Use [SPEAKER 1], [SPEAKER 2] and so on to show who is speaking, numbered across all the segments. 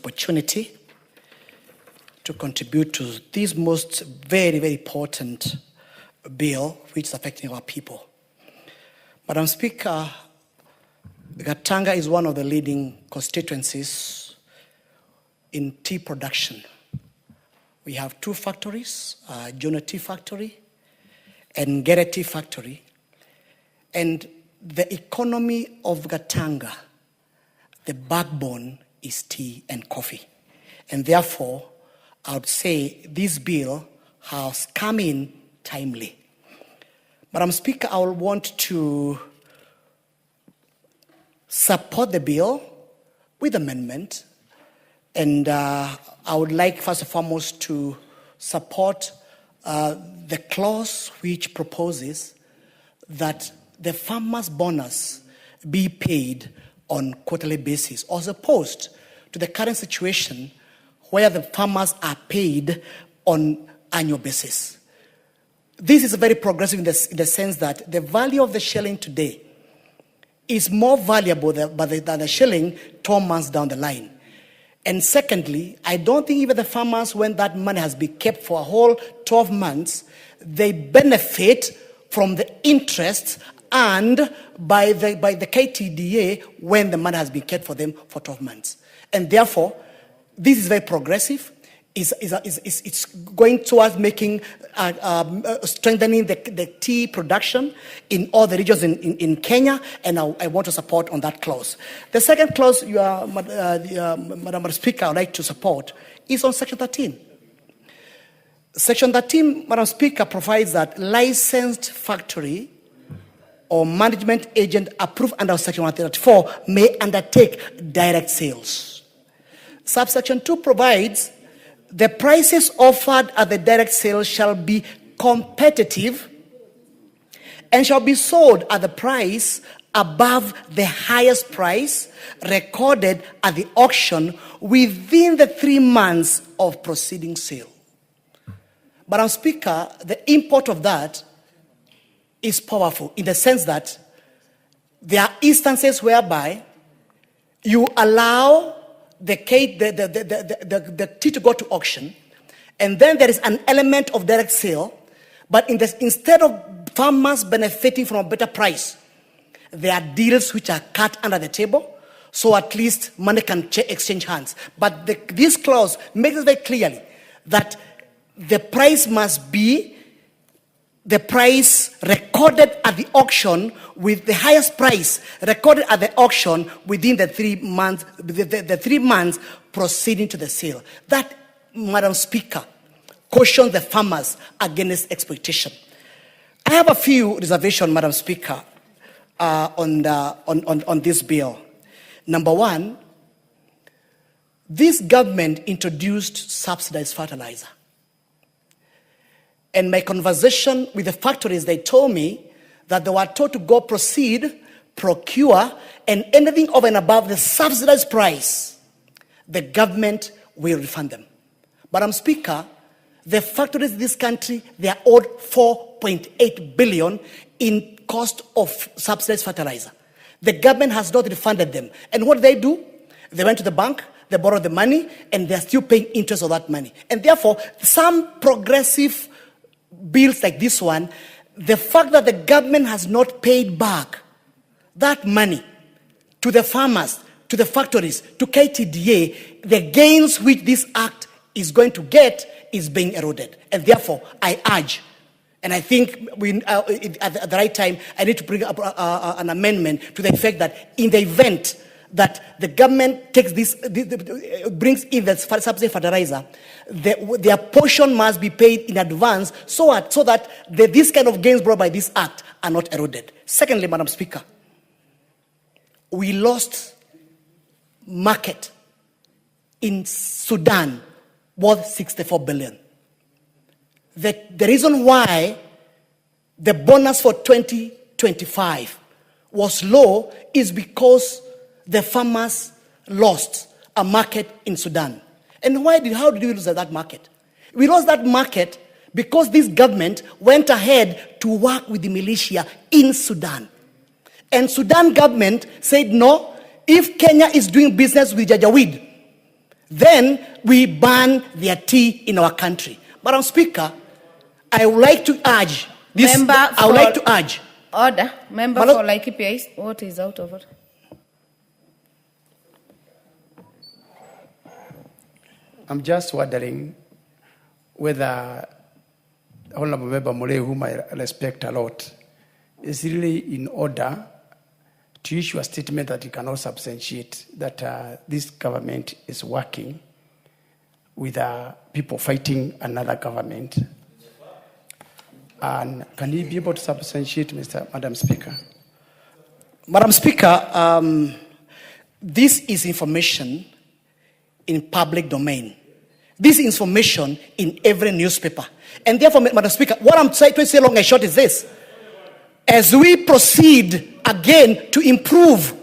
[SPEAKER 1] opportunity to contribute to this most very, very important bill which is affecting our people. Madam Speaker, Gatanga is one of the leading constituencies in tea production. We have two factories, Jona Tea Factory and Gere Tea Factory. And the economy of Gatanga, the backbone is tea and coffee. And therefore, I would say this bill has come in timely. Madam Speaker, I will want to support the bill with amendment. And I would like, first and foremost, to support the clause which proposes that the farmers' bonus be paid on quarterly basis, as opposed to the current situation where the farmers are paid on annual basis. This is very progressive in the sense that the value of the shilling today is more valuable than the shilling 12 months down the line. And secondly, I don't think even the farmers, when that money has been kept for a whole 12 months, they benefit from the interest earned by the KTDA when the money has been kept for them for 12 months. And therefore, this is very progressive. It's going towards making, strengthening the tea production in all the regions in Kenya, and I want to support on that clause. The second clause, Madam Speaker, I would like to support is on Section 13. Section 13, Madam Speaker, provides that licensed factory or management agent approved under Section 134 may undertake direct sales. Subsection 2 provides the prices offered at the direct sale shall be competitive and shall be sold at the price above the highest price recorded at the auction within the 3 months of preceding sale. Madam Speaker, the import of that is powerful in the sense that there are instances whereby you allow the tea to go to auction, and then there is an element of direct sale, but instead of farmers benefiting from a better price, there are deals which are cut under the table, so at least money can exchange hands. But this clause makes it very clearly that the price must be the price recorded at the auction, with the highest price recorded at the auction within the 3 months, the 3 months proceeding to the sale. That, Madam Speaker, cautions the farmers against exploitation. I have a few reservations, Madam Speaker, on this bill. Number one, this government introduced subsidized fertilizer. And my conversation with the factories, they told me that they were told to go proceed, procure, and anything over and above the subsidized price, the government will refund them. But Madam Speaker, the factories in this country, they are owed 4.8 billion in cost of subsidized fertilizer. The government has not refunded them. And what do? They went to the bank, they borrowed the money, and they're still paying interest on that money. And therefore, some progressive bills like this one, the fact that the government has not paid back that money to the farmers, to the factories, to KTDA, the gains which this act is going to get is being eroded. And therefore, I urge, and I think at the right time, I need to bring up an amendment to the effect that in the event that the government takes brings in the subsidy fertilizer, their portion must be paid in advance so that this kind of gains brought by this act are not eroded. Secondly, Madam Speaker, we lost market in Sudan worth 64 billion. The reason why the bonus for 2025 was low is because the farmers lost a market in Sudan. And how did we lose that market? We lost that market because this government went ahead to work with the militia in Sudan. And Sudan government said, no, if Kenya is doing business with Janjaweed, then we ban their tea in our country. Madam Speaker, I would like to urge this. I would like to urge.
[SPEAKER 2] Order. Member for Laikipia, what is out of it?
[SPEAKER 3] I'm just wondering whether Honorable Member Muriu, whom I respect a lot, is really in order to issue a statement that he cannot substantiate that this government is working with people fighting another government. And can he be able to substantiate, Madam Speaker?
[SPEAKER 1] Madam Speaker, this is information in public domain. This information in every newspaper. And therefore, Madam Speaker, what I'm trying to say long and short is this. As we proceed again to improve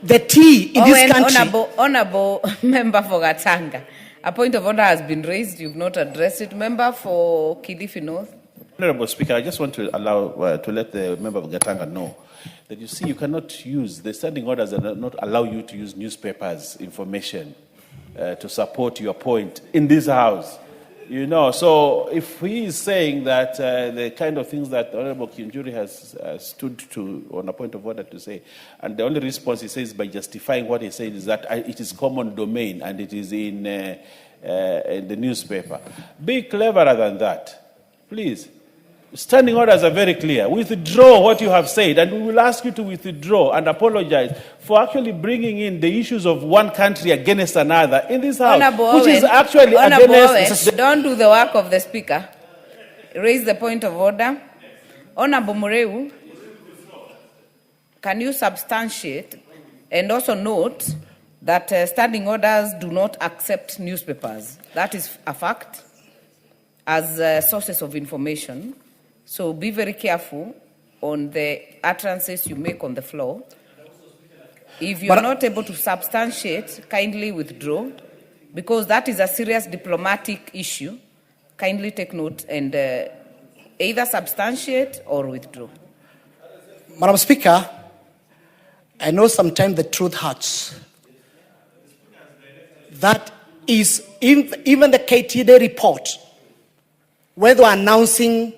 [SPEAKER 1] the tea in this country.
[SPEAKER 2] Honorable Member for Gatanga, a point of order has been raised. You've not addressed it. Member for Kilifi North.
[SPEAKER 4] Honorable Speaker, I just want to allow to let the member of Gatanga know that you see you cannot use the standing orders that do not allow you to use newspapers information to support your point in this house. You know, so if he is saying that the kind of things that Honorable Kiunjuri has stood to on a point of order to say, and the only response he says by justifying what he said is that it is common domain and it is in the newspaper. Be cleverer than that, please. Standing orders are very clear. Withdraw what you have said, and we will ask you to withdraw and apologize for actually bringing in the issues of one country against another in this house, which is actually against.
[SPEAKER 2] Don't do the work of the Speaker. Raise the point of order. Honorable Muriu, can you substantiate and also note that standing orders do not accept newspapers? That is a fact as sources of information. So be very careful on the utterances you make on the floor. If you're not able to substantiate, kindly withdraw, because that is a serious diplomatic issue. Kindly take note and either substantiate or withdraw.
[SPEAKER 1] Madam Speaker, I know sometimes the truth hurts. That is, even the KTD report, where they were announcing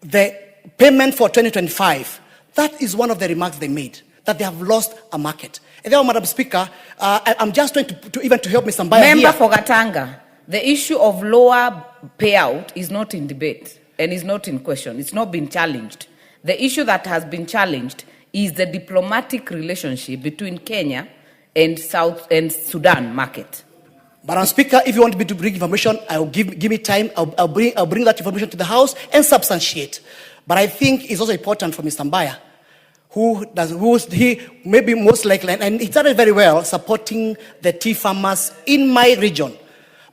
[SPEAKER 1] the payment for 2025, that is one of the remarks they made, that they have lost a market. And therefore, Madam Speaker, I'm just trying to help Mr. Mbaya
[SPEAKER 2] Member
[SPEAKER 1] here.
[SPEAKER 2] for Gatanga, the issue of lower payout is not in debate and is not in question. It's not been challenged. The issue that has been challenged is the diplomatic relationship between Kenya and South and Sudan market.
[SPEAKER 1] Madam Speaker, if you want me to bring information, I'll give me time. I'll bring that information to the House and substantiate. But I think it's also important for Mr. Mbaya, he may be most likely, and he started very well, supporting the tea farmers in my region.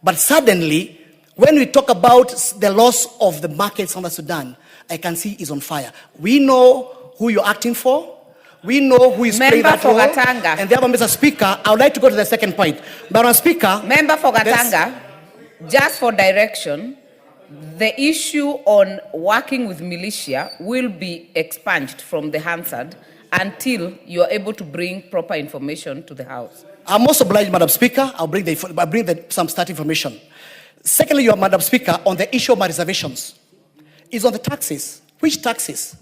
[SPEAKER 1] But suddenly, when we talk about the loss of the markets on the Sudan, I can see it's on fire. We know who you're acting for. We know who is playing that role. And therefore, Mr. Speaker, I would like to go to the second point. Madam Speaker.
[SPEAKER 2] Member for Gatanga, just for direction, the issue on working with militia will be expunged from the Hansard until you are able to bring proper information to the House.
[SPEAKER 1] I'm most obliged, Madam Speaker. I'll bring some start information. Secondly, Madam Speaker, on the issue of my reservations, is on the taxes. Which taxes?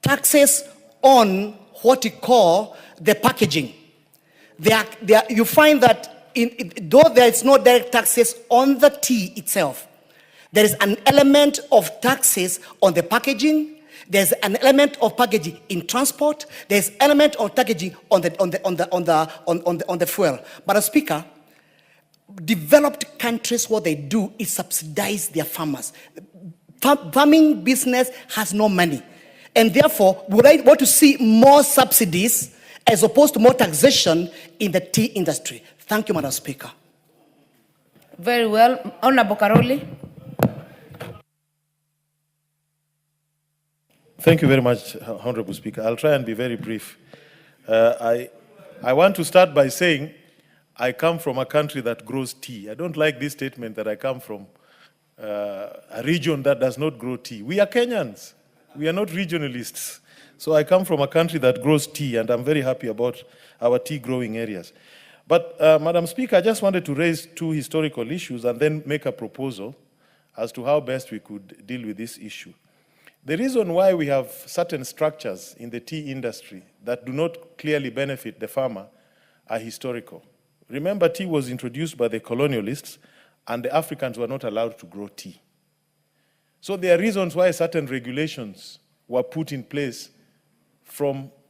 [SPEAKER 1] Taxes on what you call the packaging. You find that though there is no direct taxes on the tea itself, there is an element of taxes on the packaging. There's an element of packaging in transport. There's an element of packaging on the fuel. But as Speaker, developed countries, what they do is subsidize their farmers. Farming business has no money. And therefore, would I want to see more subsidies as opposed to more taxation in the tea industry? Thank you, Madam Speaker.
[SPEAKER 2] Very well. Honorable Karoli.
[SPEAKER 5] Thank you very much, Honorable Speaker. I'll try and be very brief. I want to start by saying I come from a country that grows tea. I don't like this statement that I come from a region that does not grow tea. We are Kenyans. We are not regionalists. So I come from a country that grows tea, and I'm very happy about our tea growing areas. But, Madam Speaker, I just wanted to raise two historical issues and then make a proposal as to how best we could deal with this issue. The reason why we have certain structures in the tea industry that do not clearly benefit the farmer are historical. Remember, tea was introduced by the colonialists, and the Africans were not allowed to grow tea. So there are reasons why certain regulations were put in place from